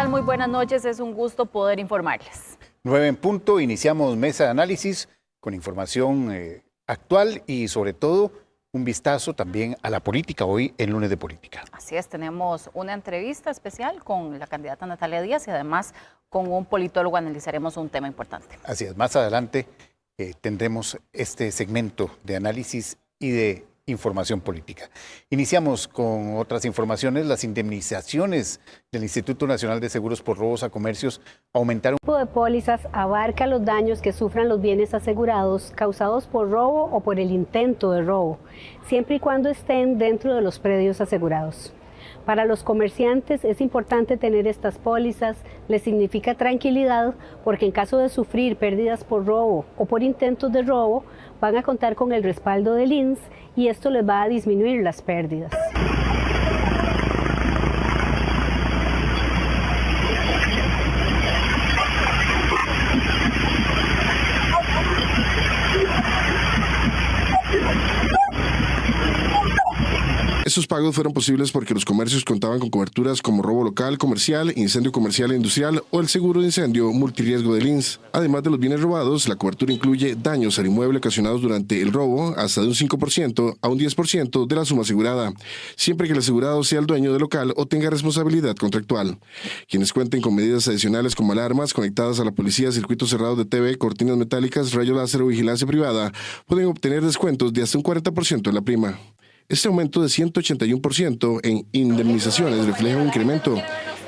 tal? Muy buenas noches, es un gusto poder informarles. 9 en punto, iniciamos mesa de análisis con información actual y sobre todo un vistazo también a la política hoy en Lunes de Política. Así es, tenemos una entrevista especial con la candidata Natalia Díaz y además con un politólogo analizaremos un tema importante. Así es, más adelante tendremos este segmento de análisis y de información política. Iniciamos con otras informaciones. Las indemnizaciones del Instituto Nacional de Seguros por robos a comercios aumentaron. El tipo de pólizas abarca los daños que sufran los bienes asegurados causados por robo o por el intento de robo, siempre y cuando estén dentro de los predios asegurados. Para los comerciantes es importante tener estas pólizas, les significa tranquilidad porque en caso de sufrir pérdidas por robo o por intentos de robo, van a contar con el respaldo del INSS y esto les va a disminuir las pérdidas. Estos pagos fueron posibles porque los comercios contaban con coberturas como robo local, comercial, incendio comercial e industrial o el seguro de incendio multirriesgo del INSS. Además de los bienes robados, la cobertura incluye daños al inmueble ocasionados durante el robo hasta de un 5% a un 10% de la suma asegurada, siempre que el asegurado sea el dueño del local o tenga responsabilidad contractual. Quienes cuenten con medidas adicionales como alarmas conectadas a la policía, circuitos cerrados de TV, cortinas metálicas, rayo láser o vigilancia privada, pueden obtener descuentos de hasta un 40% en la prima. Este aumento de 181% en indemnizaciones refleja un incremento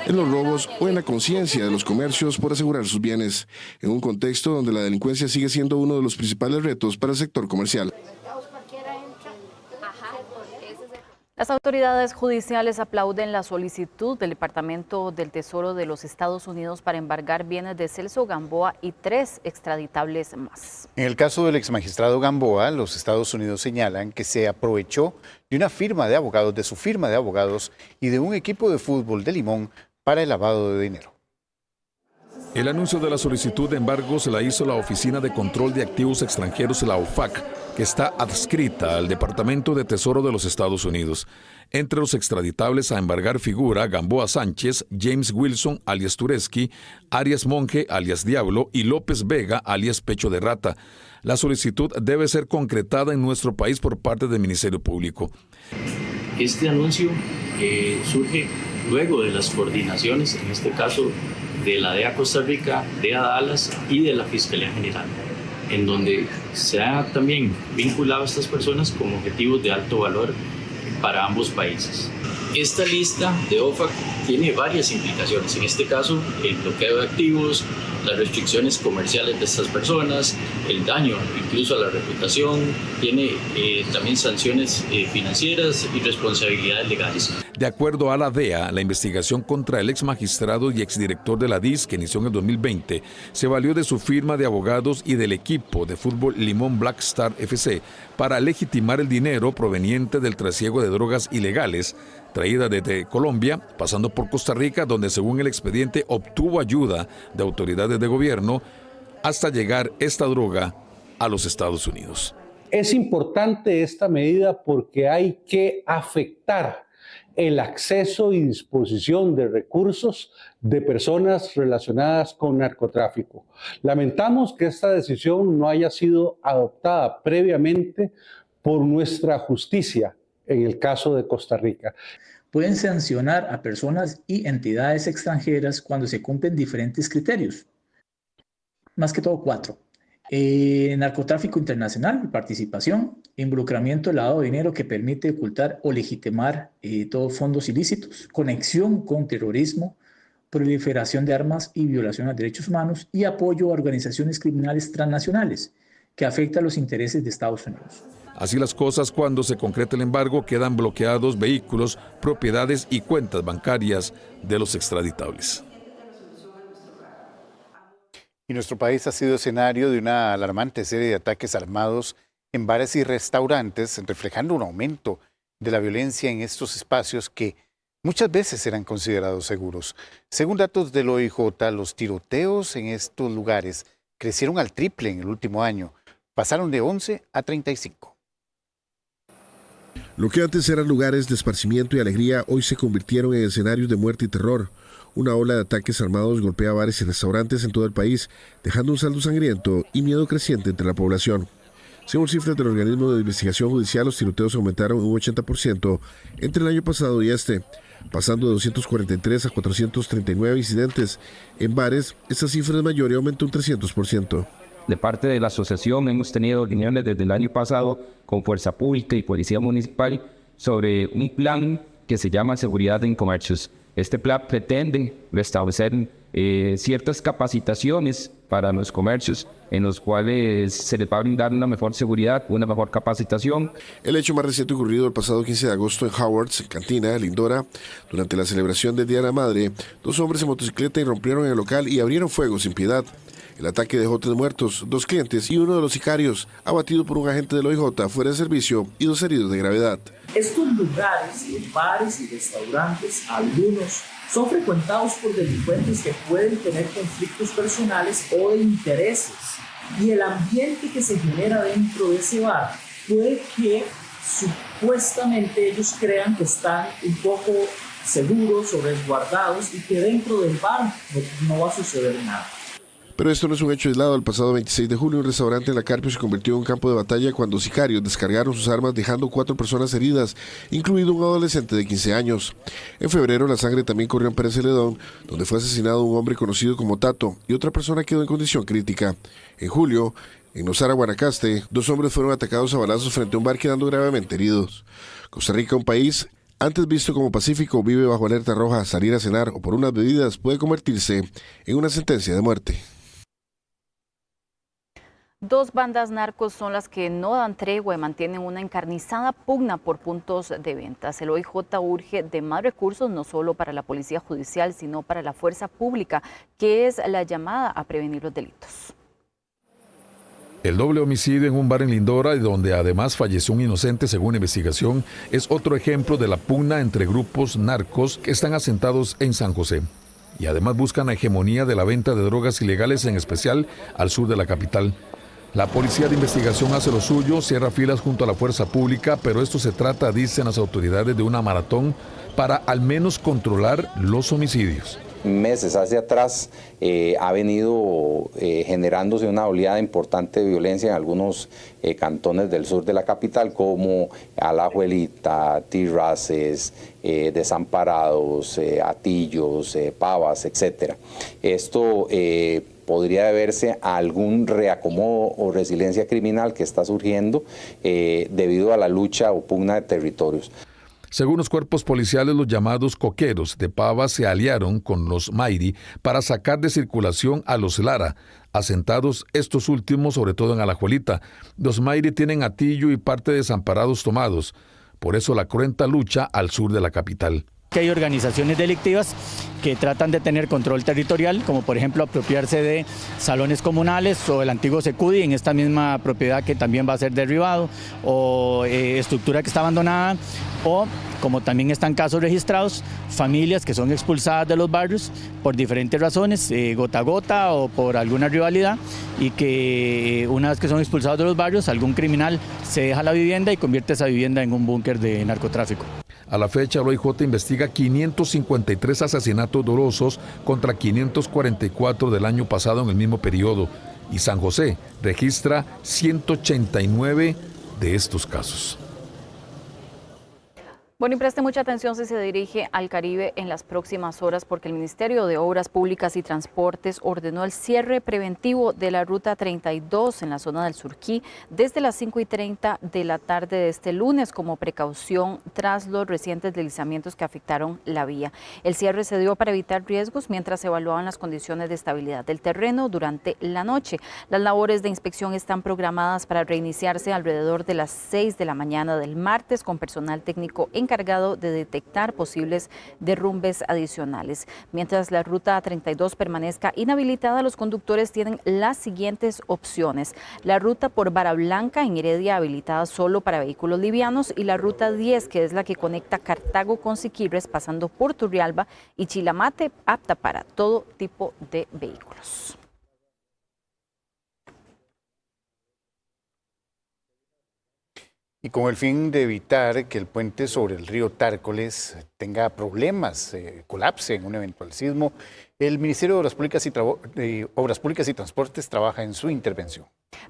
en los robos o en la conciencia de los comercios por asegurar sus bienes, en un contexto donde la delincuencia sigue siendo uno de los principales retos para el sector comercial. Las autoridades judiciales aplauden la solicitud del Departamento del Tesoro de los Estados Unidos para embargar bienes de Celso Gamboa y 3 extraditables más. En el caso del exmagistrado Gamboa, los Estados Unidos señalan que se aprovechó de una firma de abogados, de su firma de abogados y de un equipo de fútbol de Limón para el lavado de dinero. El anuncio de la solicitud de embargo se la hizo la Oficina de Control de Activos Extranjeros, la OFAC, que está adscrita al Departamento de Tesoro de los Estados Unidos. Entre los extraditables a embargar figura Gamboa Sánchez, James Wilson, alias Tureski, Arias Monge, alias Diablo, y López Vega, alias Pecho de Rata. La solicitud debe ser concretada en nuestro país por parte del Ministerio Público. Este anuncio surge luego de las coordinaciones, en este caso de la DEA Costa Rica, DEA Dallas y de la Fiscalía General, en donde se ha también vinculado a estas personas como objetivos de alto valor para ambos países. Esta lista de OFAC tiene varias implicaciones, en este caso el bloqueo de activos, las restricciones comerciales de estas personas, el daño incluso a la reputación, tiene también sanciones financieras y responsabilidades legales. De acuerdo a la DEA, la investigación contra el ex magistrado y exdirector de la DIS, que inició en el 2020, se valió de su firma de abogados y del equipo de fútbol Limón Black Star FC para legitimar el dinero proveniente del trasiego de drogas ilegales traída desde Colombia, pasando por Costa Rica, donde según el expediente obtuvo ayuda de autoridades de gobierno hasta llegar esta droga a los Estados Unidos. Es importante esta medida porque hay que afectar el acceso y disposición de recursos de personas relacionadas con narcotráfico. Lamentamos que esta decisión no haya sido adoptada previamente por nuestra justicia en el caso de Costa Rica. Pueden sancionar a personas y entidades extranjeras cuando se cumplen diferentes criterios. Más que todo 4. Narcotráfico internacional, participación, involucramiento, lavado de dinero que permite ocultar o legitimar todos fondos ilícitos, conexión con terrorismo, proliferación de armas y violación a derechos humanos y apoyo a organizaciones criminales transnacionales que afectan los intereses de Estados Unidos. Así las cosas, cuando se concreta el embargo, quedan bloqueados vehículos, propiedades y cuentas bancarias de los extraditables. Y nuestro país ha sido escenario de una alarmante serie de ataques armados en bares y restaurantes, reflejando un aumento de la violencia en estos espacios que muchas veces eran considerados seguros. Según datos del OIJ, los tiroteos en estos lugares crecieron al triple en el último año, pasaron de 11 a 35. Lo que antes eran lugares de esparcimiento y alegría, hoy se convirtieron en escenarios de muerte y terror. Una ola de ataques armados golpea bares y restaurantes en todo el país, dejando un saldo sangriento y miedo creciente entre la población. Según cifras del organismo de investigación judicial, los tiroteos aumentaron un 80% entre el año pasado y este, pasando de 243 a 439 incidentes. En bares, esta cifra es mayor y aumentó un 300%. De parte de la asociación hemos tenido reuniones desde el año pasado con Fuerza Pública y Policía Municipal sobre un plan que se llama Seguridad en Comercios. Este plan pretende restablecer ciertas capacitaciones para los comercios en los cuales se les va a brindar una mejor seguridad, una mejor capacitación. El hecho más reciente ocurrido el pasado 15 de agosto en Howards, en Cantina, Lindora. Durante la celebración del Día de la Madre, 2 hombres en motocicleta irrumpieron en el local y abrieron fuego sin piedad. El ataque dejó 3 muertos, 2 clientes y uno de los sicarios, abatido por un agente del OIJ fuera de servicio, y 2 heridos de gravedad. Estos lugares, los bares y restaurantes, algunos son frecuentados por delincuentes que pueden tener conflictos personales o de intereses. Y el ambiente que se genera dentro de ese bar puede que supuestamente ellos crean que están un poco seguros o resguardados y que dentro del bar no va a suceder nada. Pero esto no es un hecho aislado. El pasado 26 de julio, un restaurante en La Carpio se convirtió en un campo de batalla cuando sicarios descargaron sus armas dejando 4 personas heridas, incluido un adolescente de 15 años. En febrero, la sangre también corrió en Pérez Celedón, donde fue asesinado un hombre conocido como Tato y otra persona quedó en condición crítica. En julio, en Nosara, Guanacaste, 2 hombres fueron atacados a balazos frente a un bar quedando gravemente heridos. Costa Rica, un país antes visto como pacífico, vive bajo alerta roja. Salir a cenar o por unas bebidas puede convertirse en una sentencia de muerte. 2 bandas narcos son las que no dan tregua y mantienen una encarnizada pugna por puntos de ventas. El OIJ urge de más recursos no solo para la policía judicial, sino para la fuerza pública, que es la llamada a prevenir los delitos. El doble homicidio en un bar en Lindora, donde además falleció un inocente según investigación, es otro ejemplo de la pugna entre grupos narcos que están asentados en San José. Y además buscan la hegemonía de la venta de drogas ilegales, en especial al sur de la capital. La Policía de Investigación hace lo suyo, cierra filas junto a la fuerza pública, pero esto se trata, dicen las autoridades, de una maratón para al menos controlar los homicidios. Meses hacia atrás ha venido generándose una oleada importante de violencia en algunos cantones del sur de la capital, como Alajuelita, Tirraces, Desamparados, Atillos, Pavas, etc. Esto podría deberse a algún reacomodo o resiliencia criminal que está surgiendo debido a la lucha o pugna de territorios. Según los cuerpos policiales, los llamados coqueros de Pavas se aliaron con los Mairi para sacar de circulación a los Lara, asentados estos últimos sobre todo en Alajuelita. Los Mairi tienen Atillo y parte de Desamparados tomados, por eso la cruenta lucha al sur de la capital. Que hay organizaciones delictivas que tratan de tener control territorial, como por ejemplo apropiarse de salones comunales o el antiguo Secudi en esta misma propiedad que también va a ser derribado, o estructura que está abandonada, o como también están casos registrados, familias que son expulsadas de los barrios por diferentes razones, gota a gota o por alguna rivalidad, y que una vez que son expulsados de los barrios, algún criminal se deja la vivienda y convierte esa vivienda en un búnker de narcotráfico. A la fecha, el OIJ investiga 553 asesinatos dolosos contra 544 del año pasado en el mismo periodo, y San José registra 189 de estos casos. Bueno, y preste mucha atención si se dirige al Caribe en las próximas horas, porque el Ministerio de Obras Públicas y Transportes ordenó el cierre preventivo de la Ruta 32 en la zona del Surquí desde las 5:30 de la tarde de este lunes como precaución tras los recientes deslizamientos que afectaron la vía. El cierre se dio para evitar riesgos mientras se evaluaban las condiciones de estabilidad del terreno durante la noche. Las labores de inspección están programadas para reiniciarse alrededor de las 6 de la mañana del martes con personal técnico encargado de detectar posibles derrumbes adicionales. Mientras la ruta 32 permanezca inhabilitada, los conductores tienen las siguientes opciones: la ruta por Vara Blanca en Heredia, habilitada solo para vehículos livianos, y la ruta 10, que es la que conecta Cartago con Siquirres, pasando por Turrialba y Chilamate, apta para todo tipo de vehículos. Y con el fin de evitar que el puente sobre el río Tárcoles tenga problemas, colapse en un eventual sismo, el Ministerio de Obras Públicas y Transportes trabaja en su intervención.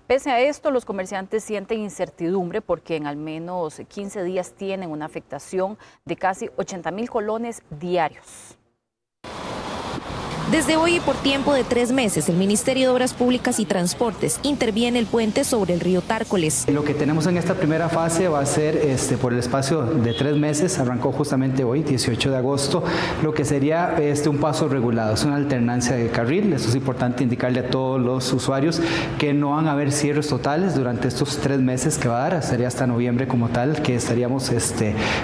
Pese a esto, los comerciantes sienten incertidumbre porque en al menos 15 días tienen una afectación de casi 80.000 colones diarios. Desde hoy y por tiempo de 3 meses, el Ministerio de Obras Públicas y Transportes interviene el puente sobre el río Tárcoles. Lo que tenemos en esta primera fase va a ser por el espacio de 3 meses, arrancó justamente hoy, 18 de agosto, lo que sería un paso regulado, es una alternancia de carril. Eso es importante indicarle a todos los usuarios que no van a haber cierres totales durante estos 3 meses que va a dar, sería hasta noviembre como tal, que estaríamos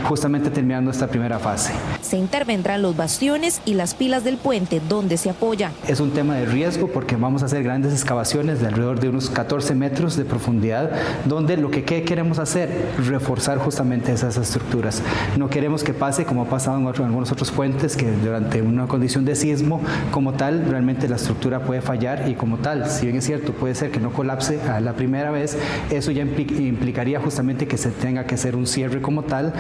justamente terminando esta primera fase. Se intervendrán los bastiones y las pilas del puente donde se apoya. Es un tema de riesgo porque vamos a hacer grandes excavaciones de alrededor de unos 14 metros de profundidad, donde lo que queremos hacer, reforzar justamente esas estructuras. No queremos que pase como ha pasado en algunos otros puentes, que durante una condición de sismo como tal, realmente la estructura puede fallar y como tal, si bien es cierto, puede ser que no colapse a la primera vez, eso ya implicaría justamente que se tenga que hacer un cierre como tal.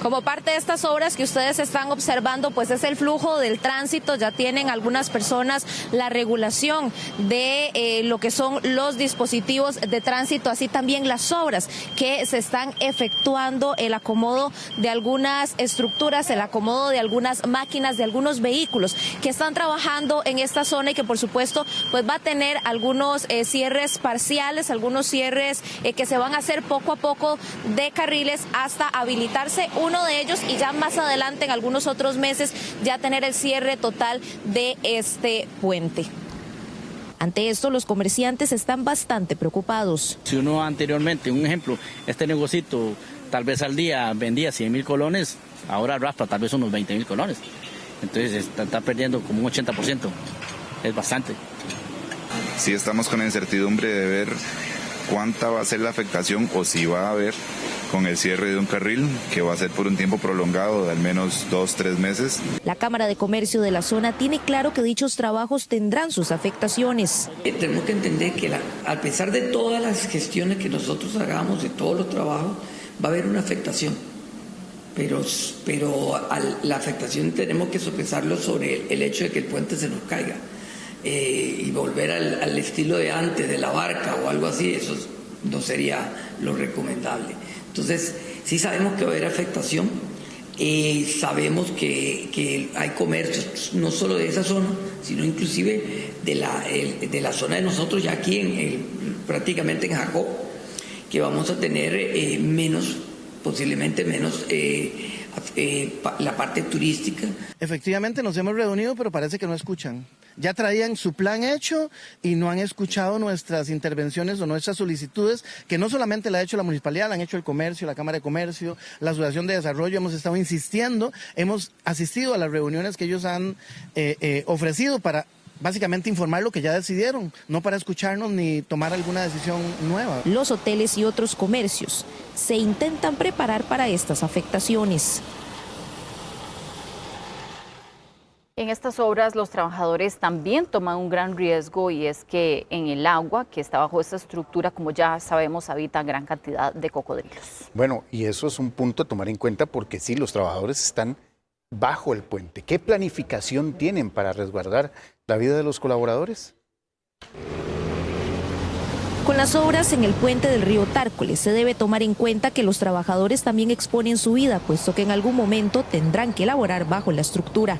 Como parte de estas obras que ustedes están observando, pues es el flujo del tránsito. Ya tienen algunas personas la regulación de lo que son los dispositivos de tránsito, así también las obras que se están efectuando, el acomodo de algunas estructuras, el acomodo de algunas máquinas, de algunos vehículos que están trabajando en esta zona y que por supuesto pues va a tener algunos cierres parciales, algunos cierres que se van a hacer poco a poco de carriles hasta habilitarse uno de ellos y ya más adelante en algunos otros meses ya tener el cierre total de este puente. Ante esto, los comerciantes están bastante preocupados. Si uno anteriormente, un ejemplo, este negocito tal vez al día vendía 100.000 colones, ahora raspa tal vez unos 20.000 colones. Entonces está perdiendo como un 80%, es bastante. Sí, estamos con la incertidumbre de ver cuánta va a ser la afectación o si va a haber con el cierre de un carril, que va a ser por un tiempo prolongado de al menos 2-3 meses. La Cámara de Comercio de la zona tiene claro que dichos trabajos tendrán sus afectaciones. Tenemos que entender que a pesar de todas las gestiones que nosotros hagamos, de todos los trabajos, va a haber una afectación. Pero la afectación tenemos que sopesarlo sobre el hecho de que el puente se nos caiga. Y volver al estilo de antes, de la barca o algo así, eso no sería lo recomendable. Entonces, sí sabemos que va a haber afectación, sabemos que hay comercios, no solo de esa zona, sino inclusive de la zona de nosotros, ya aquí prácticamente en Jacó, que vamos a tener posiblemente menos la parte turística. Efectivamente nos hemos reunido, pero parece que no escuchan. Ya traían su plan hecho y no han escuchado nuestras intervenciones o nuestras solicitudes, que no solamente la ha hecho la municipalidad, la han hecho el comercio, la Cámara de Comercio, la Asociación de Desarrollo. Hemos estado insistiendo, hemos asistido a las reuniones que ellos han ofrecido para básicamente informar lo que ya decidieron, no para escucharnos ni tomar alguna decisión nueva. Los hoteles y otros comercios se intentan preparar para estas afectaciones. En estas obras los trabajadores también toman un gran riesgo y es que en el agua que está bajo esta estructura, como ya sabemos, habita gran cantidad de cocodrilos. Bueno, y eso es un punto a tomar en cuenta porque sí, los trabajadores están bajo el puente. ¿Qué planificación tienen para resguardar la vida de los colaboradores? Con las obras en el puente del río Tárcoles se debe tomar en cuenta que los trabajadores también exponen su vida, puesto que en algún momento tendrán que laborar bajo la estructura.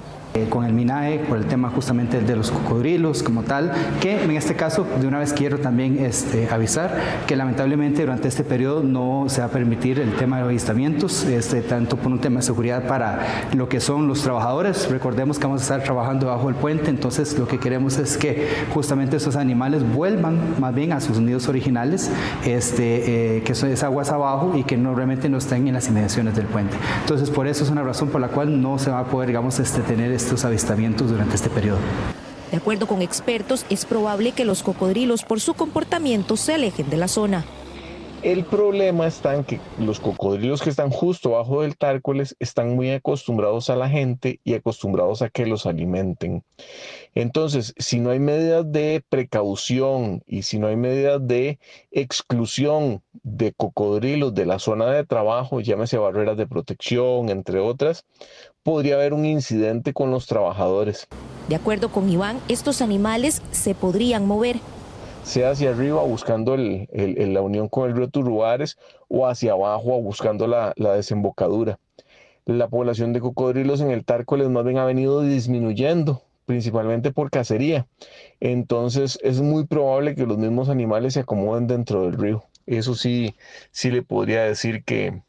Con el MINAE, por el tema justamente de los cocodrilos como tal, que en este caso de una vez quiero también avisar que lamentablemente durante este periodo no se va a permitir el tema de avistamientos, tanto por un tema de seguridad para lo que son los trabajadores. Recordemos que vamos a estar trabajando bajo el puente, entonces lo que queremos es que justamente esos animales vuelvan más bien a sus nidos originales, que es aguas abajo y que no realmente no estén en las inmediaciones del puente. Entonces por eso es una razón por la cual no se va a poder, digamos, tener estos avistamientos durante este periodo. De acuerdo con expertos, es probable que los cocodrilos por su comportamiento se alejen de la zona. El problema está en que los cocodrilos que están justo abajo del Tárcoles están muy acostumbrados a la gente y acostumbrados a que los alimenten. Entonces, si no hay medidas de precaución y si no hay medidas de exclusión de cocodrilos de la zona de trabajo, llámese barreras de protección, entre otras, podría haber un incidente con los trabajadores. De acuerdo con Iván, estos animales se podrían mover, sea hacia arriba buscando la unión con el río Turruares o hacia abajo buscando la desembocadura. La población de cocodrilos en el Tárcoles más bien ha venido disminuyendo, principalmente por cacería. Entonces es muy probable que los mismos animales se acomoden dentro del río. Eso sí le podría decir que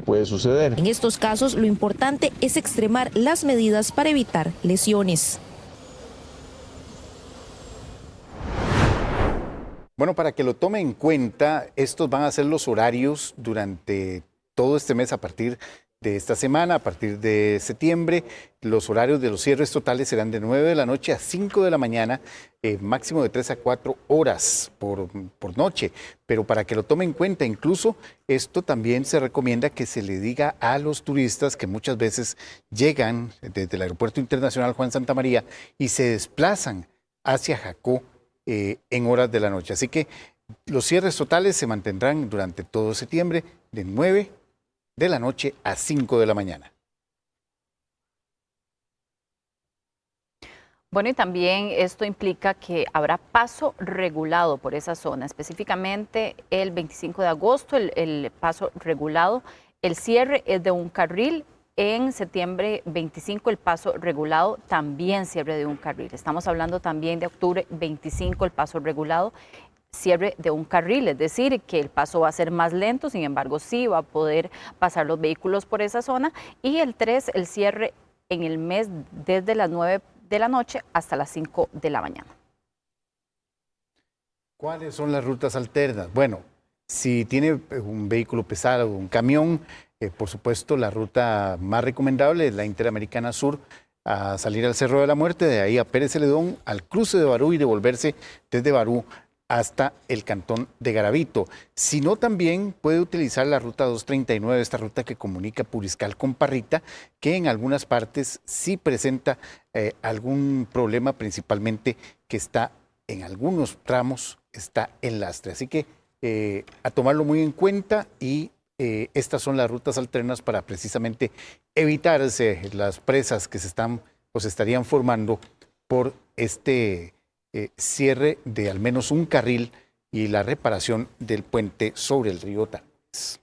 puede suceder. En estos casos, lo importante es extremar las medidas para evitar lesiones. Bueno, para que lo tome en cuenta, estos van a ser los horarios durante todo este mes a partir de esta semana, a partir de septiembre. Los horarios de los cierres totales serán de 9 de la noche a 5 de la mañana, máximo de 3 a 4 horas por noche. Pero para que lo tome en cuenta, incluso esto también se recomienda que se le diga a los turistas que muchas veces llegan desde el Aeropuerto Internacional Juan Santamaría y se desplazan hacia Jacó en horas de la noche. Así que los cierres totales se mantendrán durante todo septiembre de 9 de la noche a 5 de la mañana. Bueno, y también esto implica que habrá paso regulado por esa zona, específicamente el 25 de agosto, el paso regulado. El cierre es de un carril. En septiembre 25 el paso regulado también cierre de un carril. Estamos hablando también de octubre 25 el paso regulado, cierre de un carril, es decir, que el paso va a ser más lento, sin embargo sí va a poder pasar los vehículos por esa zona. Y el 3, el cierre en el mes desde las 9 de la noche hasta las 5 de la mañana. ¿Cuáles son las rutas alternas? Bueno, si tiene un vehículo pesado, un camión, por supuesto, la ruta más recomendable es la Interamericana Sur, a salir al Cerro de la Muerte, de ahí a Pérez Celedón, al cruce de Barú y devolverse desde Barú hasta el cantón de Garavito. Si no, también puede utilizar la ruta 239, esta ruta que comunica Puriscal con Parrita, que en algunas partes sí presenta algún problema, principalmente que está en algunos tramos, está en lastre. Así que a tomarlo muy en cuenta y estas son las rutas alternas para precisamente evitarse las presas que se están o se estarían formando por este cierre de al menos un carril y la reparación del puente sobre el río Tárcoles.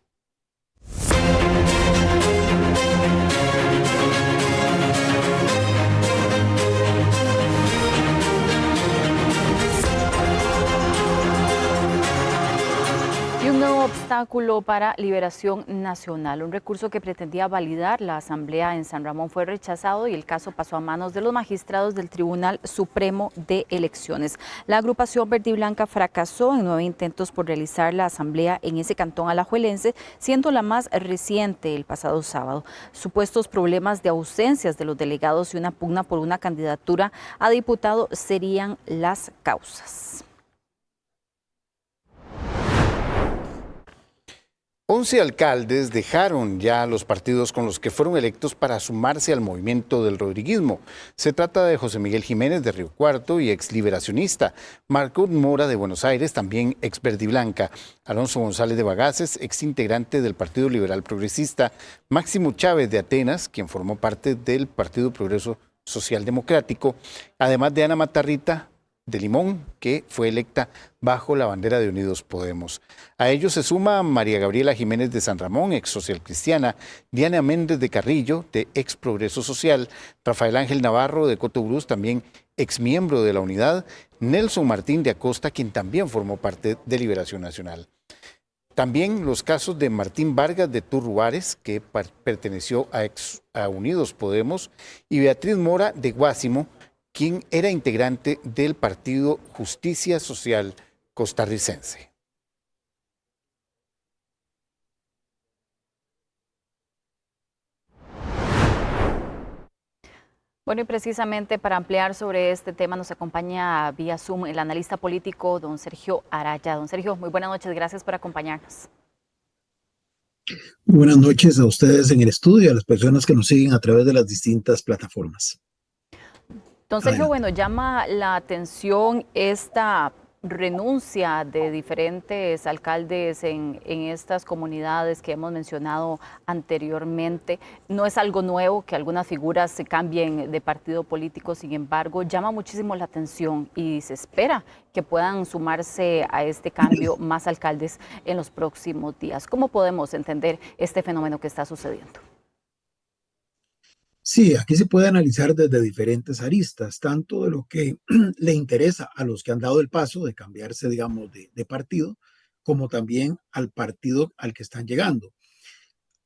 Y un nuevo obstáculo para Liberación Nacional. Un recurso que pretendía validar la asamblea en San Ramón fue rechazado y el caso pasó a manos de los magistrados del Tribunal Supremo de Elecciones. La agrupación verde y blanca fracasó en 9 intentos por realizar la asamblea en ese cantón alajuelense, siendo la más reciente el pasado sábado. Supuestos problemas de ausencias de los delegados y una pugna por una candidatura a diputado serían las causas. 11 alcaldes dejaron ya los partidos con los que fueron electos para sumarse al movimiento del rodriguismo. Se trata de José Miguel Jiménez de Río Cuarto y ex liberacionista, Marco Mora de Buenos Aires, también ex verde y blanca, Alonso González de Bagaces, ex integrante del Partido Liberal Progresista, Máximo Chávez de Atenas, quien formó parte del Partido Progreso Social Democrático, además de Ana Matarrita de Limón, que fue electa bajo la bandera de Unidos Podemos. A ellos se suma María Gabriela Jiménez de San Ramón, ex social cristiana, Diana Méndez de Carrillo, de ex Progreso Social, Rafael Ángel Navarro de Cotobruz, también ex miembro de la Unidad, Nelson Martín de Acosta, quien también formó parte de Liberación Nacional. También los casos de Martín Vargas de Turruares, que perteneció a Unidos Podemos, y Beatriz Mora de Guásimo, quien era integrante del Partido Justicia Social costarricense. Bueno, y precisamente para ampliar sobre este tema nos acompaña vía Zoom el analista político don Sergio Araya. Don Sergio, muy buenas noches, gracias por acompañarnos. Muy buenas noches a ustedes en el estudio y a las personas que nos siguen a través de las distintas plataformas. Don Sergio, bueno, llama la atención esta renuncia de diferentes alcaldes en estas comunidades que hemos mencionado anteriormente. No es algo nuevo que algunas figuras se cambien de partido político, sin embargo, llama muchísimo la atención y se espera que puedan sumarse a este cambio más alcaldes en los próximos días. ¿Cómo podemos entender este fenómeno que está sucediendo? Sí, aquí se puede analizar desde diferentes aristas, tanto de lo que le interesa a los que han dado el paso de cambiarse, digamos, de partido, como también al partido al que están llegando.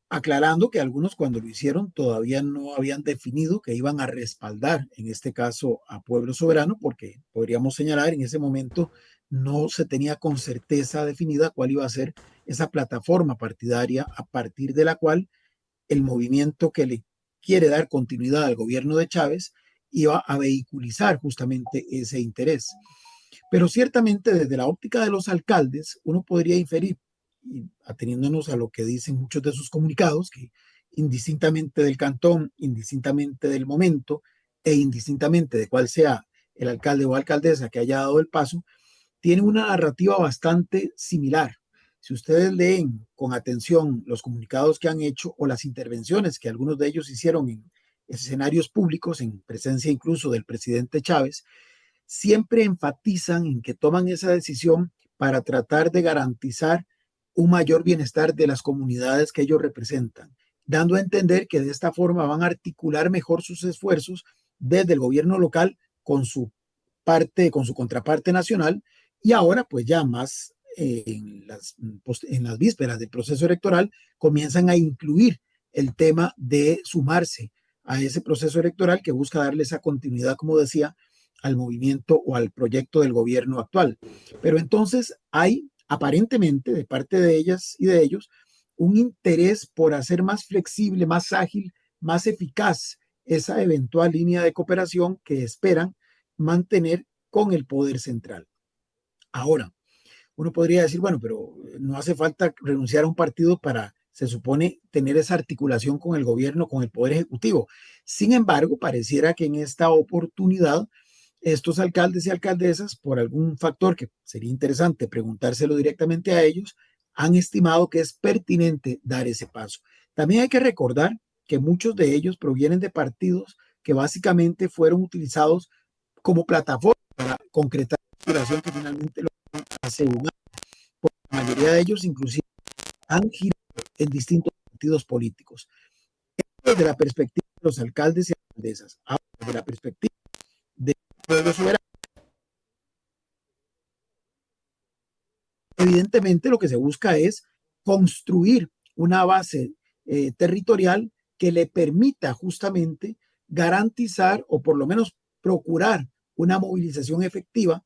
Aclarando que algunos cuando lo hicieron todavía no habían definido que iban a respaldar, en este caso, a Pueblo Soberano, porque podríamos señalar en ese momento no se tenía con certeza definida cuál iba a ser esa plataforma partidaria a partir de la cual el movimiento que le quiere dar continuidad al gobierno de Chávez iba a vehiculizar justamente ese interés. Pero ciertamente desde la óptica de los alcaldes uno podría inferir, y ateniéndonos a lo que dicen muchos de sus comunicados, que indistintamente del cantón, indistintamente del momento e indistintamente de cuál sea el alcalde o alcaldesa que haya dado el paso, tiene una narrativa bastante similar. Si ustedes leen con atención los comunicados que han hecho o las intervenciones que algunos de ellos hicieron en escenarios públicos, en presencia incluso del presidente Chávez, siempre enfatizan en que toman esa decisión para tratar de garantizar un mayor bienestar de las comunidades que ellos representan, dando a entender que de esta forma van a articular mejor sus esfuerzos desde el gobierno local con su contraparte nacional, y ahora pues ya más en las vísperas del proceso electoral comienzan a incluir el tema de sumarse a ese proceso electoral que busca darle esa continuidad, como decía, al movimiento o al proyecto del gobierno actual. Pero entonces hay aparentemente de parte de ellas y de ellos un interés por hacer más flexible, más ágil, más eficaz esa eventual línea de cooperación que esperan mantener con el poder central. Ahora, uno podría decir, bueno, pero no hace falta renunciar a un partido para, se supone, tener esa articulación con el gobierno, con el poder ejecutivo. Sin embargo, pareciera que en esta oportunidad estos alcaldes y alcaldesas, por algún factor que sería interesante preguntárselo directamente a ellos, han estimado que es pertinente dar ese paso. También hay que recordar que muchos de ellos provienen de partidos que básicamente fueron utilizados como plataforma para concretar la operación que finalmente lo hace un año. La mayoría de ellos inclusive han girado en distintos partidos políticos. Desde la perspectiva de los alcaldes y alcaldesas, ahora desde la perspectiva del pueblo soberano, evidentemente lo que se busca es construir una base territorial que le permita justamente garantizar o por lo menos procurar una movilización efectiva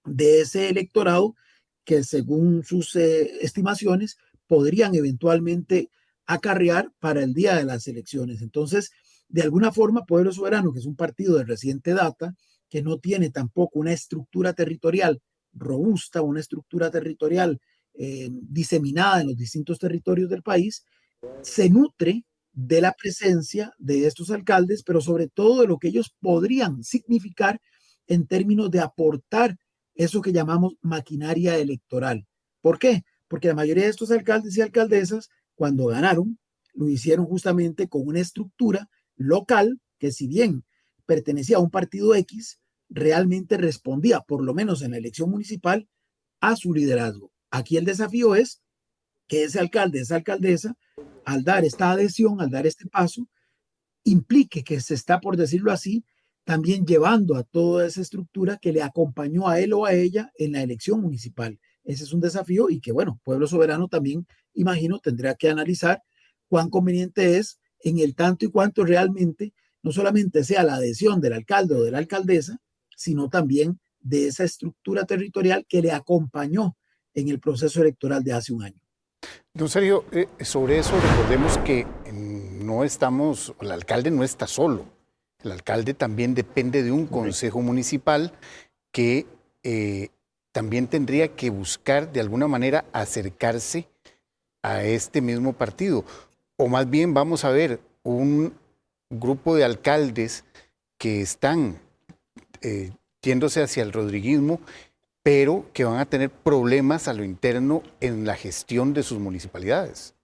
de ese electorado que según sus estimaciones podrían eventualmente acarrear para el día de las elecciones. Entonces, de alguna forma, Pueblo Soberano, que es un partido de reciente data, que no tiene tampoco una estructura territorial robusta, una estructura territorial diseminada en los distintos territorios del país, se nutre de la presencia de estos alcaldes, pero sobre todo de lo que ellos podrían significar en términos de aportar eso que llamamos maquinaria electoral. ¿Por qué? Porque la mayoría de estos alcaldes y alcaldesas, cuando ganaron, lo hicieron justamente con una estructura local que, si bien pertenecía a un partido X, realmente respondía, por lo menos en la elección municipal, a su liderazgo. Aquí el desafío es que ese alcalde, esa alcaldesa, al dar esta adhesión, al dar este paso, implique que se está, por decirlo así, también llevando a toda esa estructura que le acompañó a él o a ella en la elección municipal. Ese es un desafío y que, bueno, Pueblo Soberano también, imagino, tendrá que analizar cuán conveniente es en el tanto y cuanto realmente no solamente sea la adhesión del alcalde o de la alcaldesa, sino también de esa estructura territorial que le acompañó en el proceso electoral de hace un año. Don Sergio, sobre eso recordemos que no estamos, el alcalde no está solo. El alcalde también depende de un consejo municipal que también tendría que buscar de alguna manera acercarse a este mismo partido. O más bien vamos a ver un grupo de alcaldes que están yéndose hacia el rodriguismo, pero que van a tener problemas a lo interno en la gestión de sus municipalidades.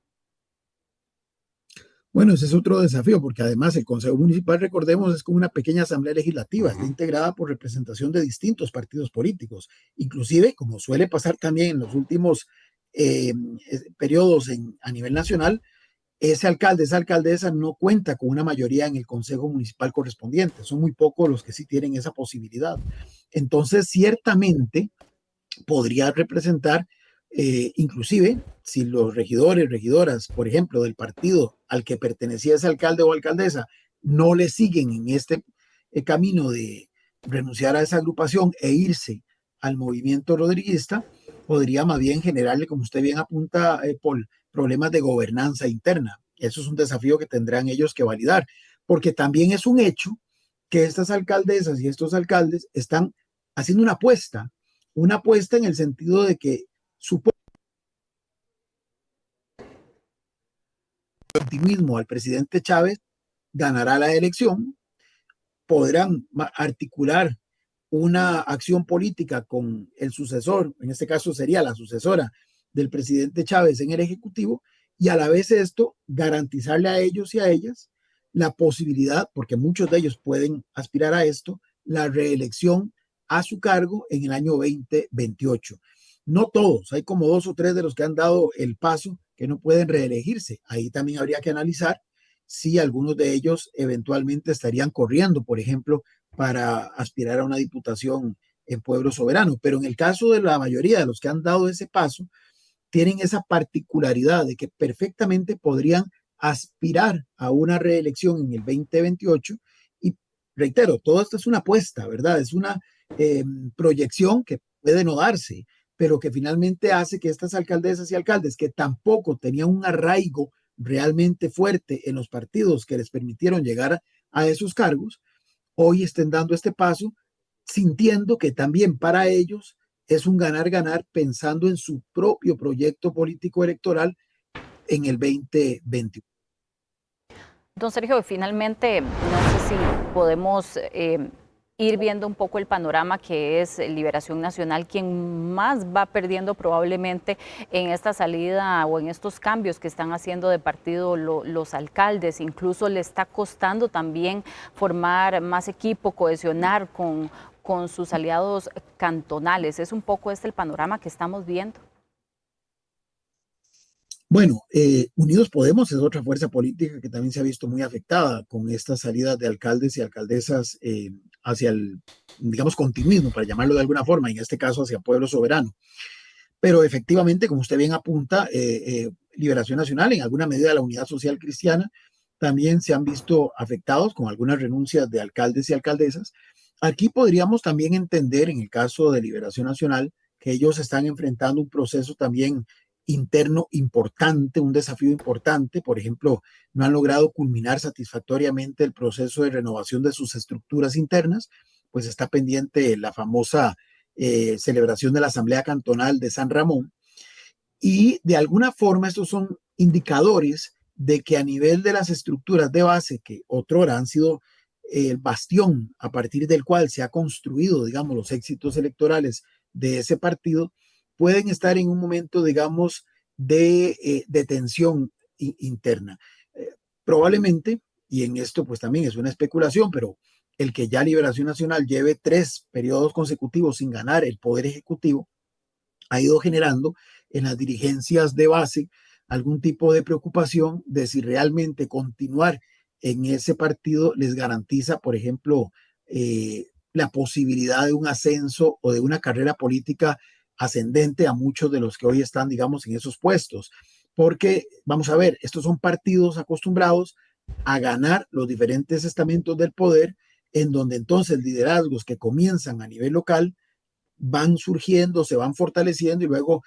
Bueno, ese es otro desafío, porque además el Consejo Municipal, recordemos, es como una pequeña asamblea legislativa, está integrada por representación de distintos partidos políticos. Inclusive, como suele pasar también en los últimos periodos a nivel nacional, ese alcalde, esa alcaldesa no cuenta con una mayoría en el Consejo Municipal correspondiente. Son muy pocos los que sí tienen esa posibilidad. Entonces, ciertamente podría representar, inclusive, si los regidores, regidoras, por ejemplo, del partido al que pertenecía ese alcalde o alcaldesa, no le siguen en este camino de renunciar a esa agrupación e irse al movimiento rodriguista, podría más bien generarle, como usted bien apunta, Paul, problemas de gobernanza interna. Eso es un desafío que tendrán ellos que validar, porque también es un hecho que estas alcaldesas y estos alcaldes están haciendo una apuesta en el sentido de que su continuismo al presidente Chávez ganará la elección, podrán articular una acción política con el sucesor, en este caso sería la sucesora del presidente Chávez en el Ejecutivo, y a la vez esto garantizarle a ellos y a ellas la posibilidad, porque muchos de ellos pueden aspirar a esto, la reelección a su cargo en el año 2028. No todos, hay como 2 o 3 de los que han dado el paso que no pueden reelegirse. Ahí también habría que analizar si algunos de ellos eventualmente estarían corriendo, por ejemplo, para aspirar a una diputación en Pueblo Soberano. Pero en el caso de la mayoría de los que han dado ese paso, tienen esa particularidad de que perfectamente podrían aspirar a una reelección en el 2028. Y reitero, todo esto es una apuesta, ¿verdad? Es una proyección que puede no darse, pero que finalmente hace que estas alcaldesas y alcaldes que tampoco tenían un arraigo realmente fuerte en los partidos que les permitieron llegar a esos cargos, hoy estén dando este paso, sintiendo que también para ellos es un ganar-ganar pensando en su propio proyecto político electoral en el 2021. Don Sergio, finalmente, no sé si podemos ir viendo un poco el panorama que es Liberación Nacional, quien más va perdiendo probablemente en esta salida o en estos cambios que están haciendo de partido los alcaldes. Incluso le está costando también formar más equipo, cohesionar con sus aliados cantonales. ¿Es un poco este el panorama que estamos viendo? Bueno, Unidos Podemos es otra fuerza política que también se ha visto muy afectada con esta salida de alcaldes y alcaldesas hacia el, digamos, continuismo, para llamarlo de alguna forma, en este caso hacia Pueblo Soberano. Pero efectivamente, como usted bien apunta, Liberación Nacional, en alguna medida la Unidad Social Cristiana, también se han visto afectados con algunas renuncias de alcaldes y alcaldesas. Aquí podríamos también entender, en el caso de Liberación Nacional, que ellos están enfrentando un proceso también interno importante, un desafío importante. Por ejemplo, no han logrado culminar satisfactoriamente el proceso de renovación de sus estructuras internas, pues está pendiente la famosa celebración de la Asamblea Cantonal de San Ramón. Y de alguna forma estos son indicadores de que a nivel de las estructuras de base, que otrora han sido el bastión a partir del cual se ha construido, digamos, los éxitos electorales de ese partido, pueden estar en un momento, digamos, de tensión interna. Probablemente, y en esto pues también es una especulación, pero el que ya Liberación Nacional lleve 3 periodos consecutivos sin ganar el poder ejecutivo ha ido generando en las dirigencias de base algún tipo de preocupación de si realmente continuar en ese partido les garantiza, por ejemplo, la posibilidad de un ascenso o de una carrera política ascendente a muchos de los que hoy están, digamos, en esos puestos. Porque, vamos a ver, estos son partidos acostumbrados a ganar los diferentes estamentos del poder, en donde entonces liderazgos que comienzan a nivel local van surgiendo, se van fortaleciendo y luego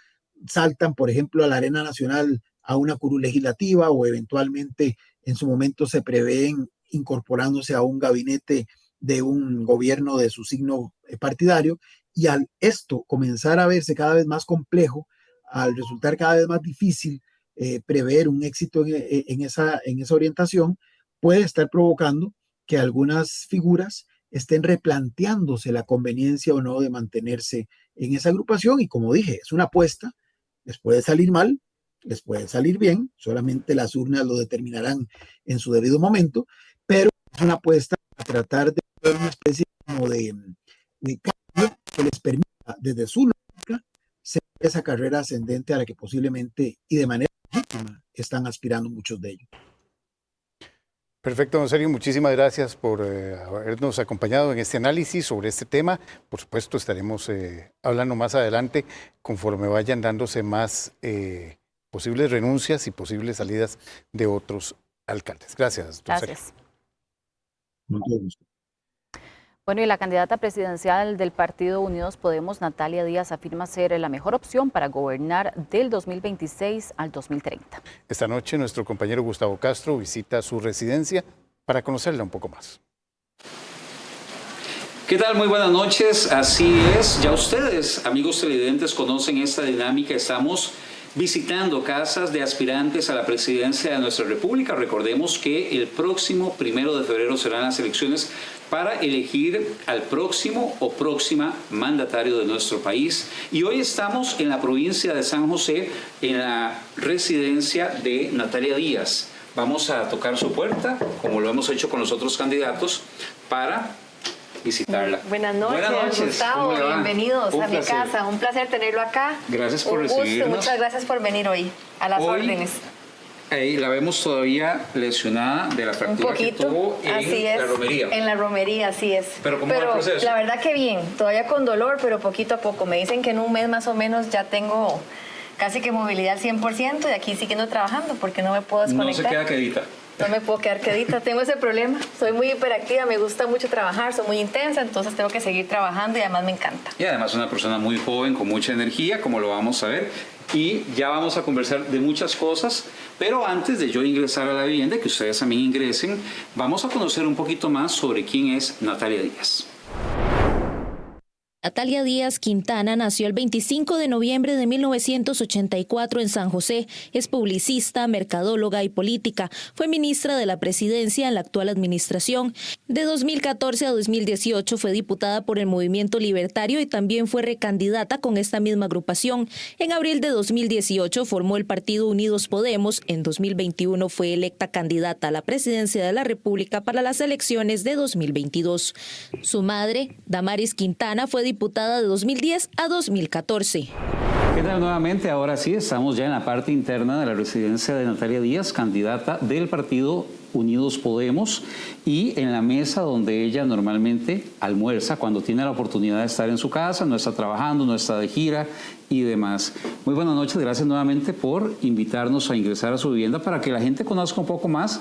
saltan, por ejemplo, a la arena nacional a una curul legislativa o eventualmente en su momento se prevén incorporándose a un gabinete de un gobierno de su signo partidario, y al esto comenzar a verse cada vez más complejo, al resultar cada vez más difícil prever un éxito en esa orientación, puede estar provocando que algunas figuras estén replanteándose la conveniencia o no de mantenerse en esa agrupación. Y como dije, es una apuesta, les puede salir mal, les puede salir bien, solamente las urnas lo determinarán en su debido momento, pero es una apuesta a tratar de hacer una especie como de cambio que les permita desde su lógica ser esa carrera ascendente a la que posiblemente y de manera legítima están aspirando muchos de ellos. Perfecto, don Sergio, muchísimas gracias por habernos acompañado en este análisis sobre este tema. Por supuesto, estaremos hablando más adelante conforme vayan dándose más posibles renuncias y posibles salidas de otros alcaldes. Gracias, don Sergio. Gracias. Bueno, y la candidata presidencial del partido Unidos Podemos, Natalia Díaz, afirma ser la mejor opción para gobernar del 2026 al 2030. Esta noche nuestro compañero Gustavo Castro visita su residencia para conocerla un poco más. ¿Qué tal? Muy buenas noches. Así es, ya ustedes, amigos televidentes, conocen esta dinámica. Estamos visitando casas de aspirantes a la presidencia de nuestra República. Recordemos que el próximo 1 de febrero serán las elecciones para elegir al próximo o próxima mandatario de nuestro país. Y hoy estamos en la provincia de San José, en la residencia de Natalia Díaz. Vamos a tocar su puerta, como lo hemos hecho con los otros candidatos, para visitarla. Buenas noches, Gustavo, bienvenidos a mi casa, un placer tenerlo acá. Gracias por recibirnos. Muchas gracias por venir hoy, a las órdenes. Ahí la vemos todavía lesionada de la fractura que tuvo en la romería. En la romería, así es. Pero ¿cómo va el proceso? La verdad que bien, todavía con dolor, pero poquito a poco. Me dicen que en un mes más o menos ya tengo casi que movilidad al 100% y aquí siguiendo trabajando porque no me puedo desconectar. No se queda quedita. No me puedo quedar quedita, tengo ese problema. Soy muy hiperactiva, me gusta mucho trabajar, soy muy intensa, entonces tengo que seguir trabajando y además me encanta. Y además una persona muy joven, con mucha energía, como lo vamos a ver. Y ya vamos a conversar de muchas cosas, pero antes de yo ingresar a la vivienda, que ustedes también ingresen, vamos a conocer un poquito más sobre quién es Natalia Díaz. Natalia Díaz Quintana nació el 25 de noviembre de 1984 en San José. Es publicista, mercadóloga y política. Fue ministra de la Presidencia en la actual administración. De 2014 a 2018 fue diputada por el Movimiento Libertario y también fue recandidata con esta misma agrupación. En abril de 2018 formó el partido Unidos Podemos. En 2021 fue electa candidata a la presidencia de la República para las elecciones de 2022. Su madre, Damaris Quintana, fue diputada de 2010 a 2014. ¿Qué tal nuevamente? Ahora sí, estamos ya en la parte interna de la residencia de Natalia Díaz, candidata del partido Unidos Podemos, y en la mesa donde ella normalmente almuerza cuando tiene la oportunidad de estar en su casa, no está trabajando, no está de gira y demás. Muy buenas noches, gracias nuevamente por invitarnos a ingresar a su vivienda para que la gente conozca un poco más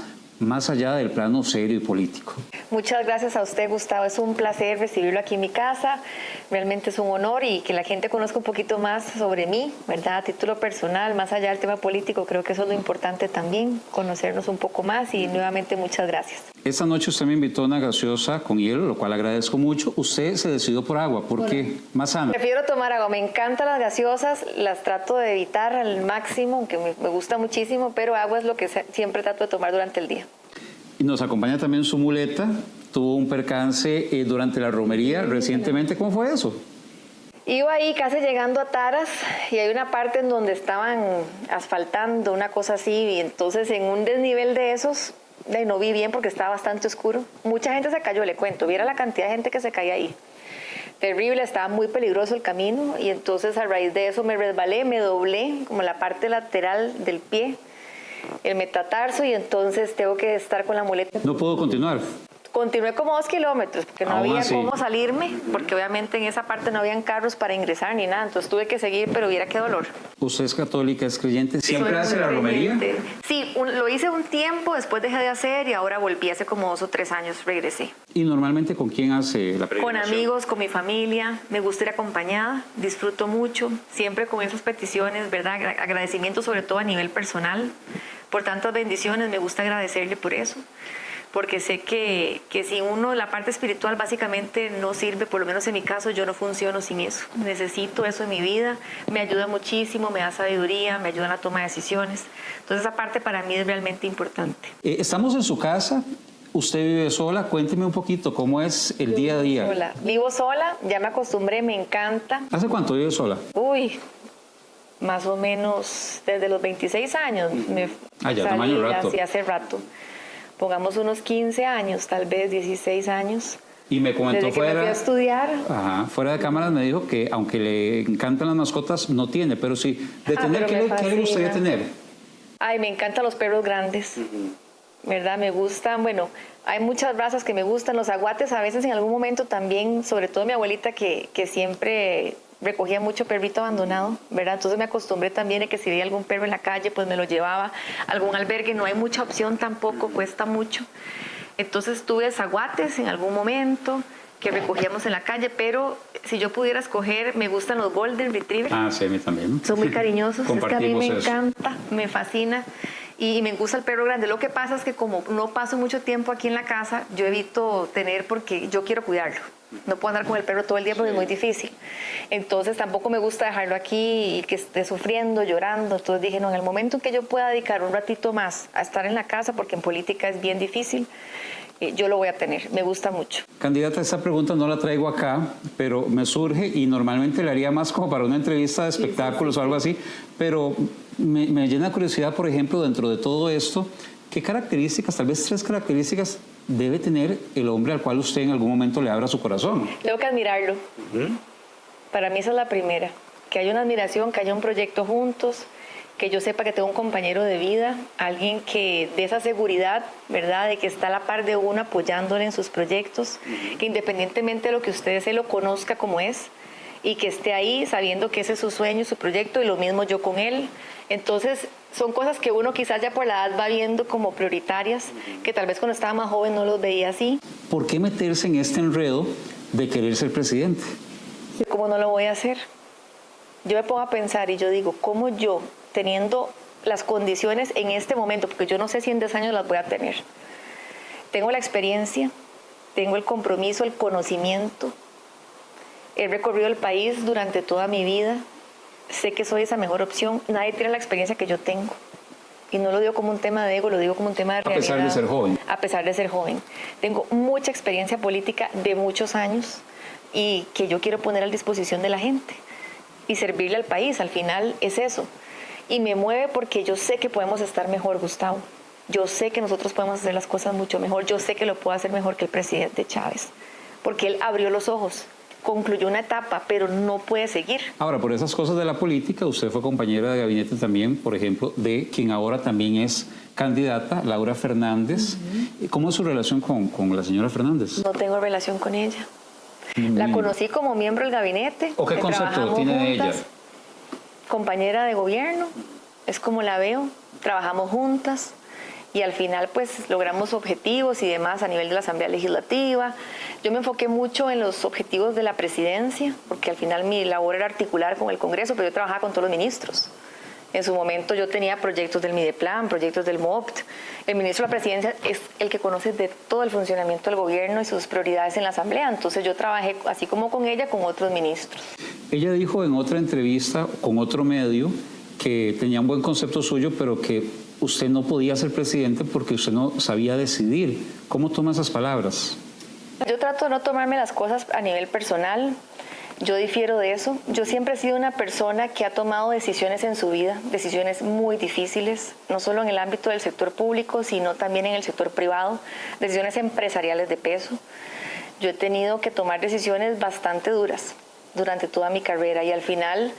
allá del plano serio y político. Muchas gracias a usted, Gustavo. Es un placer recibirlo aquí en mi casa. Realmente es un honor y que la gente conozca un poquito más sobre mí, ¿verdad? A título personal, más allá del tema político, creo que eso es lo importante también, conocernos un poco más y nuevamente muchas gracias. Esta noche usted me invitó a una gaseosa con hielo, lo cual agradezco mucho. Usted se decidió por agua, ¿por qué? Más sana. Prefiero tomar agua, me encantan las gaseosas, las trato de evitar al máximo, aunque me gusta muchísimo, pero agua es lo que siempre trato de tomar durante el día. Y nos acompaña también su muleta, tuvo un percance durante la romería recientemente, ¿cómo fue eso? Iba ahí casi llegando a Taras y hay una parte en donde estaban asfaltando, una cosa así, y entonces en un desnivel de esos, no vi bien porque estaba bastante oscuro. Mucha gente se cayó, le cuento, viera la cantidad de gente que se caía ahí. Terrible, estaba muy peligroso el camino y entonces a raíz de eso me resbalé, me doblé como la parte lateral del pie, el metatarso, y entonces tengo que estar con la muleta. No puedo continuar. Continué como 2 kilómetros porque no había cómo salirme, porque obviamente en esa parte no habían carros para ingresar ni nada, entonces tuve que seguir, pero viera qué dolor. ¿Usted es católica, es creyente? ¿Siempre hace la romería? Sí, lo hice un tiempo, después dejé de hacer y ahora volví hace como 2 o 3 años, regresé. ¿Y normalmente con quién hace la peregrinación? Con amigos, con mi familia, me gusta ir acompañada, disfruto mucho, siempre con esas peticiones, ¿verdad? Agradecimiento sobre todo a nivel personal, por tantas bendiciones, me gusta agradecerle por eso. porque sé que si uno, la parte espiritual básicamente no sirve, por lo menos en mi caso yo no funciono sin eso. Necesito eso en mi vida, me ayuda muchísimo, me da sabiduría, me ayuda en la toma de decisiones. Entonces esa parte para mí es realmente importante. Estamos en su casa, usted vive sola, cuénteme un poquito cómo es el día a día. Vivo sola, ya me acostumbré, me encanta. ¿Hace cuánto vive sola? Uy, más o menos desde los 26 años. Ya tamaño rato. Sí, hace rato. Pongamos unos 15 años, tal vez 16 años. Y me comentó desde que me fui a estudiar. Fuera de cámaras me dijo que aunque le encantan las mascotas, no tiene, pero sí, de tener, ¿qué le gustaría tener? Ay, me encantan los perros grandes, ¿verdad? Me gustan, bueno, hay muchas razas que me gustan, los aguates a veces en algún momento también, sobre todo mi abuelita que siempre recogía mucho perrito abandonado, ¿verdad? Entonces me acostumbré también a que si veía algún perro en la calle, pues me lo llevaba a algún albergue, no hay mucha opción tampoco, cuesta mucho. Entonces tuve zaguates en algún momento que recogíamos en la calle, pero si yo pudiera escoger, me gustan los Golden Retriever. Sí, a mí también. Son muy cariñosos, es que a mí me eso. encanta, me fascina. Y me gusta el perro grande. Lo que pasa es que como no paso mucho tiempo aquí en la casa, yo evito tener porque yo quiero cuidarlo. No puedo andar con el perro todo el día porque es muy difícil. Entonces tampoco me gusta dejarlo aquí y que esté sufriendo, llorando. Entonces dije, no, en el momento en que yo pueda dedicar un ratito más a estar en la casa, porque en política es bien difícil, yo lo voy a tener. Me gusta mucho. Candidata, esta pregunta no la traigo acá, pero me surge y normalmente la haría más como para una entrevista de espectáculos o algo así, pero me llena curiosidad, por ejemplo, dentro de todo esto, ¿qué características, tal vez 3 características, debe tener el hombre al cual usted en algún momento le abra su corazón? Tengo que admirarlo. Para mí esa es la primera. Que haya una admiración, que haya un proyecto juntos, que yo sepa que tengo un compañero de vida, alguien que dé esa seguridad, ¿verdad?, de que está a la par de uno apoyándole en sus proyectos, que independientemente de lo que usted desee lo conozca como es y que esté ahí sabiendo que ese es su sueño, su proyecto, y lo mismo yo con él. Entonces son cosas que uno quizás ya por la edad va viendo como prioritarias, que tal vez cuando estaba más joven no los veía así. ¿Por qué meterse en este enredo de querer ser presidente? ¿Cómo no lo voy a hacer? Yo me pongo a pensar y yo digo, ¿cómo yo, teniendo las condiciones en este momento, porque yo no sé si en 10 años las voy a tener, tengo la experiencia, tengo el compromiso, el conocimiento, he recorrido el país durante toda mi vida, sé que soy esa mejor opción, nadie tiene la experiencia que yo tengo. Y no lo digo como un tema de ego, lo digo como un tema de realidad. A pesar de ser joven. A pesar de ser joven. Tengo mucha experiencia política de muchos años y que yo quiero poner a disposición de la gente y servirle al país. Al final es eso. Y me mueve porque yo sé que podemos estar mejor, Gustavo. Yo sé que nosotros podemos hacer las cosas mucho mejor. Yo sé que lo puedo hacer mejor que el presidente Chávez. Porque él abrió los ojos, concluyó una etapa, pero no puede seguir. Ahora, por esas cosas de la política, usted fue compañera de gabinete también, por ejemplo, de quien ahora también es candidata, Laura Fernández. ¿Cómo es su relación con la señora Fernández? No tengo relación con ella. La conocí como miembro del gabinete. ¿O qué concepto tiene de ella? Compañera de gobierno, es como la veo. Trabajamos juntas y al final pues logramos objetivos y demás a nivel de la Asamblea Legislativa. Yo me enfoqué mucho en los objetivos de la presidencia, porque al final mi labor era articular con el Congreso, pero yo trabajaba con todos los ministros. En su momento yo tenía proyectos del Mideplan, proyectos del MOPT. El ministro de la Presidencia es el que conoce de todo el funcionamiento del gobierno y sus prioridades en la Asamblea. Entonces yo trabajé, así como con ella, con otros ministros. Ella dijo en otra entrevista con otro medio que tenía un buen concepto suyo, pero que usted no podía ser presidente porque usted no sabía decidir. ¿Cómo toma esas palabras? Yo trato de no tomarme las cosas a nivel personal. Yo difiero de eso. Yo siempre he sido una persona que ha tomado decisiones en su vida, decisiones muy difíciles, no solo en el ámbito del sector público, sino también en el sector privado, decisiones empresariales de peso. Yo he tenido que tomar decisiones bastante duras durante toda mi carrera y al final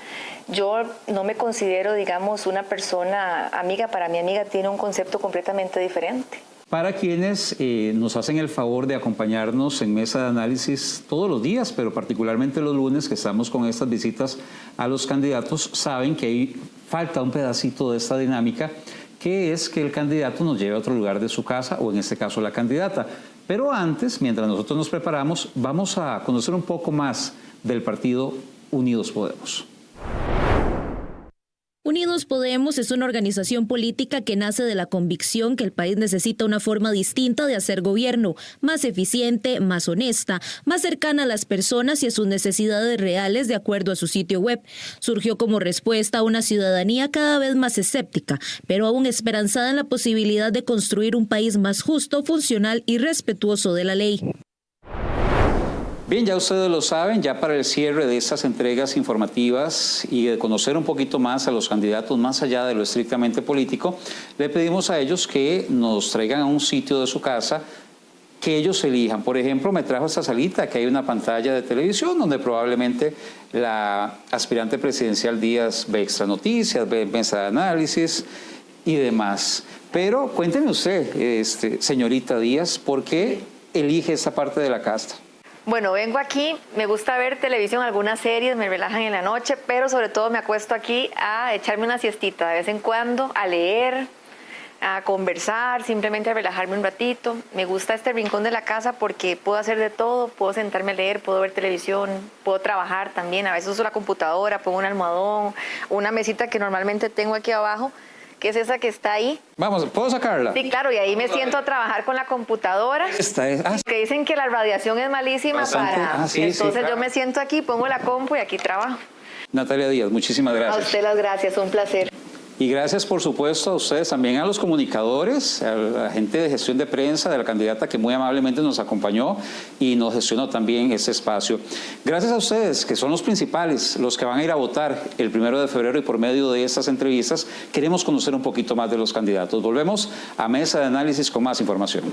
yo no me considero, digamos, una persona amiga. Para mi amiga tiene un concepto completamente diferente. Para quienes nos hacen el favor de acompañarnos en Mesa de Análisis todos los días, pero particularmente los lunes que estamos con estas visitas a los candidatos, saben que ahí falta un pedacito de esta dinámica, que es que el candidato nos lleve a otro lugar de su casa, o en este caso la candidata. Pero antes, mientras nosotros nos preparamos, vamos a conocer un poco más del partido Unidos Podemos. Unidos Unidos Podemos es una organización política que nace de la convicción que el país necesita una forma distinta de hacer gobierno, más eficiente, más honesta, más cercana a las personas y a sus necesidades reales, de acuerdo a su sitio web. Surgió como respuesta a una ciudadanía cada vez más escéptica, pero aún esperanzada en la posibilidad de construir un país más justo, funcional y respetuoso de la ley. Bien, ya ustedes lo saben, ya para el cierre de estas entregas informativas y de conocer un poquito más a los candidatos más allá de lo estrictamente político, le pedimos a ellos que nos traigan a un sitio de su casa que ellos elijan. Por ejemplo, me trajo esta salita, que hay una pantalla de televisión donde probablemente la aspirante presidencial Díaz ve Extra Noticias, ve mesa de análisis y demás. Pero cuénteme usted, señorita Díaz, ¿por qué elige esta parte de la casa? Bueno, vengo aquí, me gusta ver televisión, algunas series, me relajan en la noche, pero sobre todo me acuesto aquí a echarme una siestita de vez en cuando, a leer, a conversar, simplemente a relajarme un ratito. Me gusta este rincón de la casa porque puedo hacer de todo, puedo sentarme a leer, puedo ver televisión, puedo trabajar también, a veces uso la computadora, pongo un almohadón, una mesita que normalmente tengo aquí abajo, que es esa que está ahí. Vamos, ¿puedo sacarla? Sí, claro, y ahí me siento a trabajar con la computadora. Esta es, que dicen que la radiación es malísima bastante, para... sí, entonces sí, claro. Yo me siento aquí, pongo la compu y aquí trabajo. Natalia Díaz, muchísimas gracias. A usted las gracias, un placer. Y gracias, por supuesto, a ustedes también, a los comunicadores, a la gente de gestión de prensa, de la candidata que muy amablemente nos acompañó y nos gestionó también ese espacio. Gracias a ustedes, que son los principales, los que van a ir a votar el 1 de febrero, y por medio de estas entrevistas queremos conocer un poquito más de los candidatos. Volvemos a Mesa de Análisis con más información.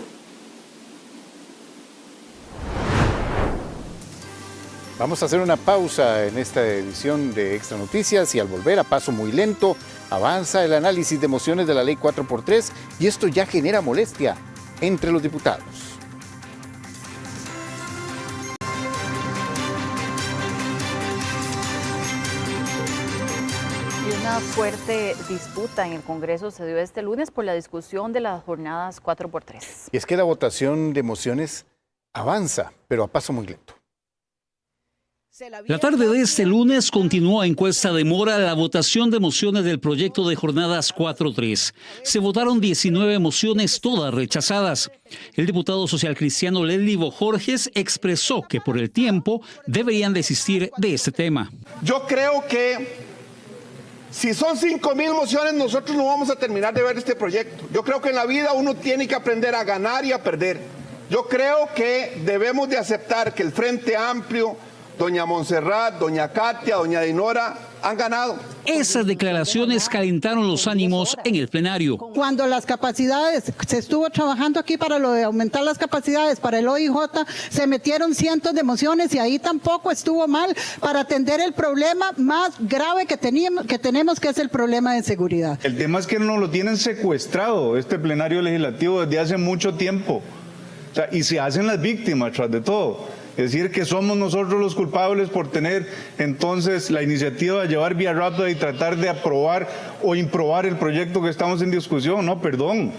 Vamos a hacer una pausa en esta edición de Extra Noticias y al volver, a paso muy lento, avanza el análisis de mociones de la Ley 4x3 y esto ya genera molestia entre los diputados. Y una fuerte disputa en el Congreso se dio este lunes por la discusión de las jornadas 4x3. Y es que la votación de mociones avanza, pero a paso muy lento. La tarde de este lunes continuó en cuesta de mora la votación de mociones del proyecto de jornadas 4.3. Se votaron 19 mociones, todas rechazadas. El diputado socialcristiano Leslie Bojorges expresó que por el tiempo deberían desistir de este tema. Yo creo que si son 5,000 mociones, nosotros no vamos a terminar de ver este proyecto. Yo creo que en la vida uno tiene que aprender a ganar y a perder. Yo creo que debemos de aceptar que el Frente Amplio, doña Montserrat, doña Katia, doña Dinora han ganado. Esas declaraciones calentaron los ánimos en el plenario. Cuando las capacidades, se estuvo trabajando aquí para lo de aumentar las capacidades para el OIJ, se metieron cientos de mociones y ahí tampoco estuvo mal para atender el problema más grave que tenemos, que es el problema de seguridad. El tema es que nos lo tienen secuestrado este plenario legislativo desde hace mucho tiempo. O sea, y se hacen las víctimas tras de todo. Es decir, que somos nosotros los culpables por tener entonces la iniciativa de llevar vía rápida y tratar de aprobar o improbar el proyecto que estamos en discusión. No, perdón,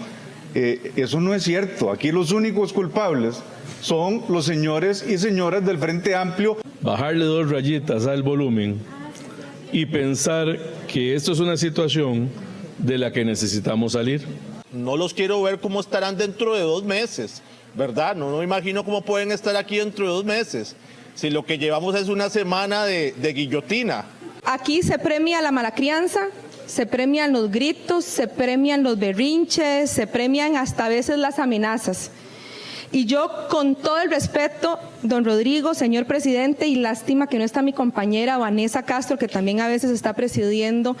eso no es cierto. Aquí los únicos culpables son los señores y señoras del Frente Amplio. Bajarle 2 rayitas al volumen y pensar que esto es una situación de la que necesitamos salir. No los quiero ver cómo estarán dentro de 2 meses. ¿Verdad? No me imagino cómo pueden estar aquí dentro de 2 meses, si lo que llevamos es una semana de guillotina. Aquí se premia la mala crianza, se premian los gritos, se premian los berrinches, se premian hasta a veces las amenazas. Y yo, con todo el respeto, don Rodrigo, señor presidente, y lástima que no está mi compañera Vanessa Castro, que también a veces está presidiendo,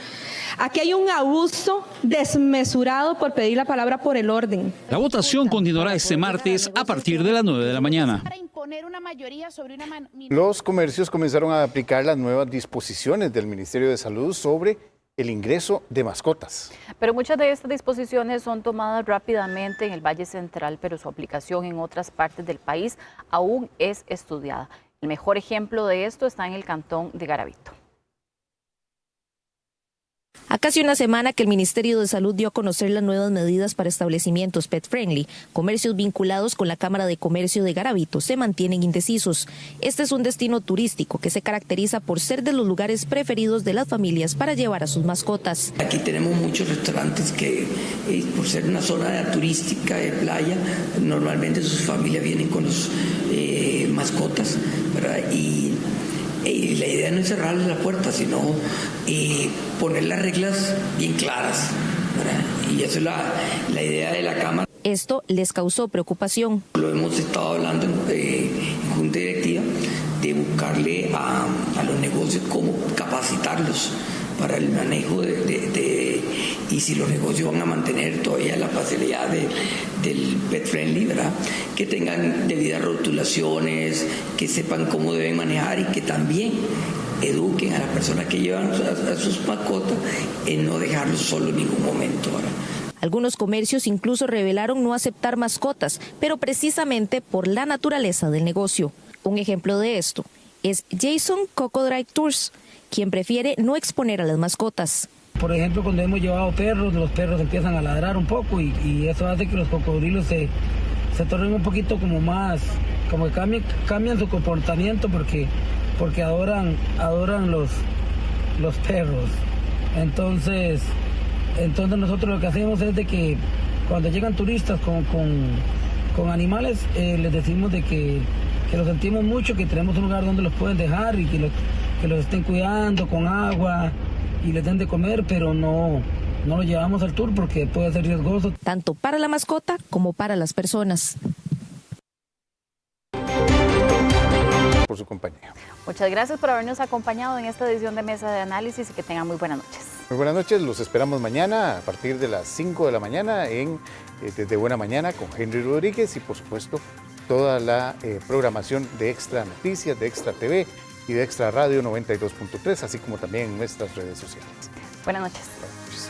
aquí hay un abuso desmesurado por pedir la palabra por el orden. La votación continuará este martes a partir de las 9 de la mañana. Los comercios comenzaron a aplicar las nuevas disposiciones del Ministerio de Salud sobre el ingreso de mascotas. Pero muchas de estas disposiciones son tomadas rápidamente en el Valle Central, pero su aplicación en otras partes del país aún es estudiada. El mejor ejemplo de esto está en el cantón de Garavito. A casi una semana que el Ministerio de Salud dio a conocer las nuevas medidas para establecimientos pet friendly, comercios vinculados con la Cámara de Comercio de Garavito se mantienen indecisos. Este es un destino turístico que se caracteriza por ser de los lugares preferidos de las familias para llevar a sus mascotas. Aquí tenemos muchos restaurantes que, por ser una zona turística de playa, normalmente sus familias vienen con los mascotas, ¿verdad? Y la idea no es cerrarles la puerta, sino poner las reglas bien claras, ¿verdad? Y esa es la idea de la Cámara. Esto les causó preocupación. Lo hemos estado hablando en Junta Directiva de buscarle a los negocios cómo capacitarlos para el manejo y si los negocios van a mantener todavía la facilidad del pet friendly, ¿verdad? Que tengan debidas rotulaciones, que sepan cómo deben manejar y que también eduquen a las personas que llevan a sus mascotas en no dejarlos solos en ningún momento, ¿verdad? Algunos comercios incluso revelaron no aceptar mascotas, pero precisamente por la naturaleza del negocio. Un ejemplo de esto es Jason Cocodrilo Tours, quien prefiere no exponer a las mascotas. Por ejemplo, cuando hemos llevado perros, los perros empiezan a ladrar un poco y eso hace que los cocodrilos se tornen un poquito como más, como que cambian su comportamiento porque adoran los perros. Entonces nosotros lo que hacemos es de que cuando llegan turistas con animales, les decimos de que los sentimos mucho, que tenemos un lugar donde los pueden dejar y que los estén cuidando con agua y les den de comer, pero no los llevamos al tour porque puede ser riesgoso. Tanto para la mascota como para las personas. Por su compañía. Muchas gracias por habernos acompañado en esta edición de Mesa de Análisis y que tengan muy buenas noches. Muy buenas noches, los esperamos mañana a partir de las 5 de la mañana en Desde Buena Mañana con Henry Rodríguez y por supuesto toda la programación de Extra Noticias, de Extra TV y de Extra Radio 92.3, así como también en nuestras redes sociales. Buenas noches. Buenas noches.